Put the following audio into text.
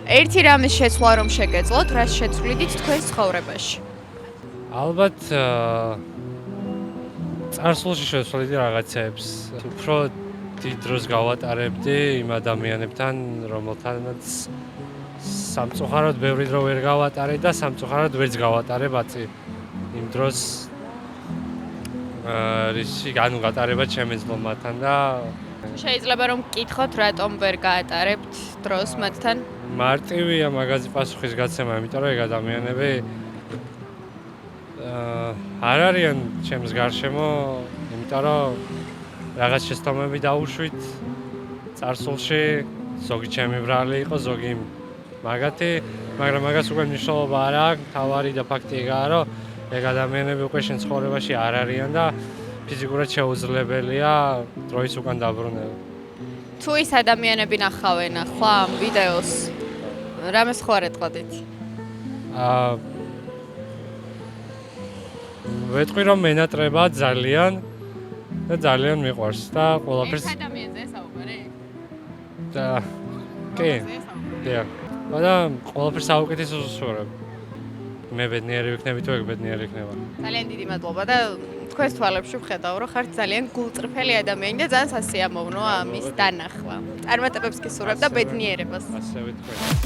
ერთი რამის შეცვლა რომ შეგეძლოთ, რას შეცვლიდით თქვენს ცხოვრებაში? ალბათ წარსულში შევცვლიდი რაღაცებს. უფრო დიდ დროს გავატარებდი იმ ადამიანებთან, რომელთანაც სამწუხაროდ ბევრი დრო ვერ გავატარე და სამწუხაროდ ვერც გავატარე ბაცი. იმ დროს რისი გატარება შემეძლო მათთან და შეიძლება რომ გკითხოთ, რატომ ვერ გაატარებთ დროს მათთან? მარტივია მაგაზი პასუხის გაცემა, იმიტომ რომ ეგ ადამიანები არ არიან ჩემს გარშემო, იმიტომ რომ რაღაც შეცდომები დაუშვით წარსულში, ზოგი ჩემი ბრალი იყო, ზოგი მაგათი, მაგრამ მაგას უკვე მნიშვნელობა არ აქვს, თავარი და ფაქტი ეგაა, რომ ეგ ადამიანები უკვე შენ ცხოვრებაში არ არიან და ფიზიკურად შეუძლებელია დროის უკან დაბრუნება. თუ ის ადამიანები ნახავენ ახლა ამ ვიდეოს, რამეს ხო არ ეტყოდით? ვეტყვი რომ მენატრება ძალიან და ძალიან მიყვარს და ყველაფერს ერთ ადამიანზე საუბარი? და კი. დიახ. მაგრამ ყველაფერს აუკეთესოს ვუსურვებ. მე ბედნიერი ვიქნები თუ ეგ ბედნიერი იქნება. ძალიან დიდი მადლობა და თქვენს თვალებში ვხედავ, რომ ხართ ძალიან გულწრფელი ადამიანი და ძალიან სასიამოვნოა ამის დანახვა. წარმატებებს გისურვებ და ბედნიერებას. ასევე თქვენ.